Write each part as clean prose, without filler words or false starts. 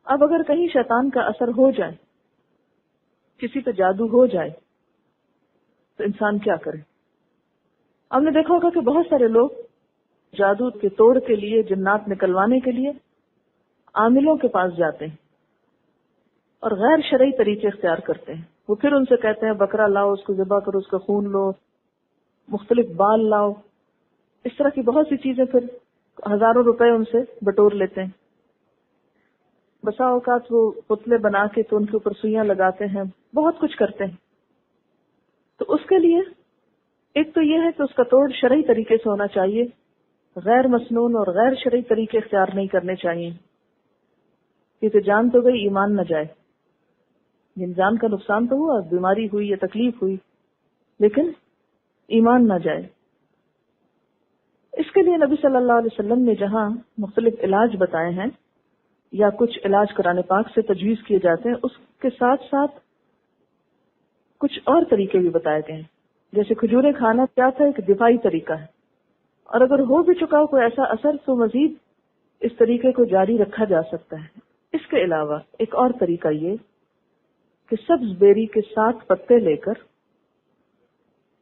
اب اگر کہیں شیطان کا اثر ہو جائے، کسی پہ جادو ہو جائے، تو انسان کیا کرے؟ آپ نے دیکھا ہوگا کہ بہت سارے لوگ جادو کے توڑ کے لیے، جنات نکلوانے کے لیے عاملوں کے پاس جاتے ہیں اور غیر شرعی طریقے اختیار کرتے ہیں. وہ پھر ان سے کہتے ہیں بکرا لاؤ، اس کو ذبح کرو، اس کا خون لو، مختلف بال لاؤ، اس طرح کی بہت سی چیزیں، پھر ہزاروں روپے ان سے بٹور لیتے ہیں. بسا اوقات وہ پتلے بنا کے تو ان کے اوپر سوئیاں لگاتے ہیں، بہت کچھ کرتے ہیں. تو اس کے لیے ایک تو یہ ہے کہ اس کا توڑ شرعی طریقے سے ہونا چاہیے، غیر مسنون اور غیر شرعی طریقے اختیار نہیں کرنے چاہیے، کیونکہ جان تو گئی، ایمان نہ جائے. انسان کا نقصان تو ہوا، بیماری ہوئی یا تکلیف ہوئی، لیکن ایمان نہ جائے. اس کے لیے نبی صلی اللہ علیہ وسلم نے جہاں مختلف علاج بتائے ہیں یا کچھ علاج قرآن پاک سے تجویز کیے جاتے ہیں، اس کے ساتھ ساتھ کچھ اور طریقے بھی بتائے گئے ہیں. جیسے کھجوریں کھانا کیا تھا، ایک دفاعی طریقہ ہے، اور اگر ہو بھی چکا ہو کوئی ایسا اثر تو مزید اس طریقے کو جاری رکھا جا سکتا ہے. اس کے علاوہ ایک اور طریقہ یہ کہ سبز بیری کے 7 پتے لے کر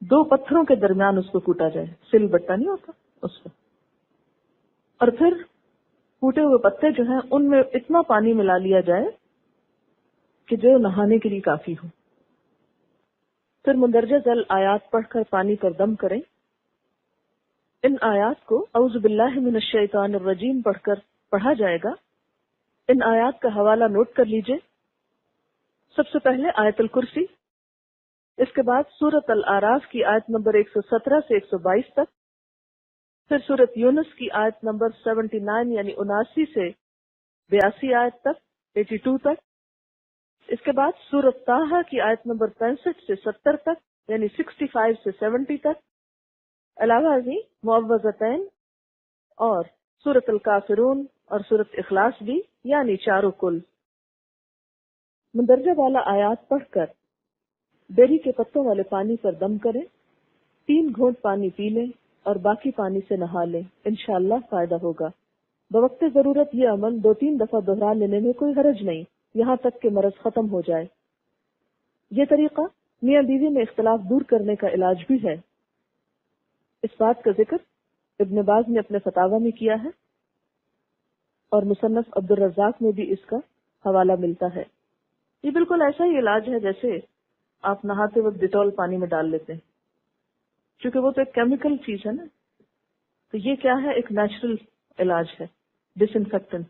2 پتھروں کے درمیان اس کو کوٹا جائے، سل بٹا نہیں ہوتا اس کو، اور پھر کوٹے ہوئے پتے جو ہیں ان میں اتنا پانی ملا لیا جائے کہ جو نہانے کے لیے کافی ہو. پھر مندرجہ ذیل آیات پڑھ کر پانی پر دم کریں. ان آیات کو اعوذ باللہ من الشیطان الرجیم پڑھ کر پڑھا جائے گا. ان آیات کا حوالہ نوٹ کر لیجئے. سب سے پہلے آیت الکرسی، اس کے بعد سورۃ الاعراف کی آیت نمبر 117 سے 122 تک، پھر سورۃ یونس کی آیت نمبر 79 یعنی 79 سے 82 آیت تک، 82 تک. اس کے بعد سورۃ طٰہٰ کی آیت نمبر 65 سے 70 تک یعنی 65 سے 70 تک. علاوہ ازیں معوذتین اور سورۃ الکافرون اور سورۃ اخلاص بھی، یعنی چاروں کل. مندرجہ والا آیات پڑھ کر بیری کے پتوں والے پانی پر دم کریں، 3 گھونٹ پانی پی لیں اور باقی پانی سے نہا لیں. انشاءاللہ فائدہ ہوگا. بوقت ضرورت یہ عمل 2-3 دفعہ دہرا لینے میں کوئی حرج نہیں، یہاں تک کہ مرض ختم ہو جائے. یہ طریقہ میاں بیوی میں اختلاف دور کرنے کا علاج بھی ہے. اس بات کا ذکر ابن باز نے اپنے فتاوی میں کیا ہے اور مصنف عبد الرزاق میں بھی اس کا حوالہ ملتا ہے. یہ بالکل ایسا ہی علاج ہے جیسے آپ نہاتے وقت ڈیٹول پانی میں ڈال لیتے ہیں، چونکہ وہ تو ایک کیمیکل چیز ہے نا. تو یہ کیا ہے، ایک نیچرل علاج ہے، ڈس انفیکٹنٹ.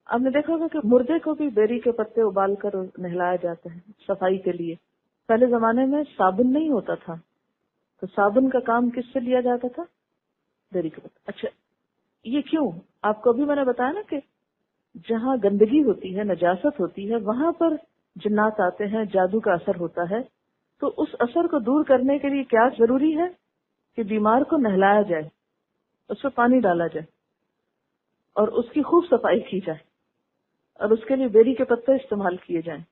آپ نے دیکھا ہوگا کہ مردے کو بھی بیری کے پتے ابال کر نہلایا جاتا ہے صفائی کے لیے. پہلے زمانے میں صابن نہیں ہوتا تھا، تو صابن کا کام کس سے لیا جاتا تھا؟ بیری کے پتے. اچھا یہ کیوں؟ آپ کو ابھی میں نے بتایا نا کہ جہاں گندگی ہوتی ہے، نجاست ہوتی ہے، وہاں پر جنات آتے ہیں، جادو کا اثر ہوتا ہے. تو اس اثر کو دور کرنے کے لیے کیا ضروری ہے کہ بیمار کو نہلایا جائے، اس پہ پانی ڈالا جائے اور اس کی خوب صفائی کی جائے، اور اس کے لیے بیری کے پتے استعمال کیے جائیں.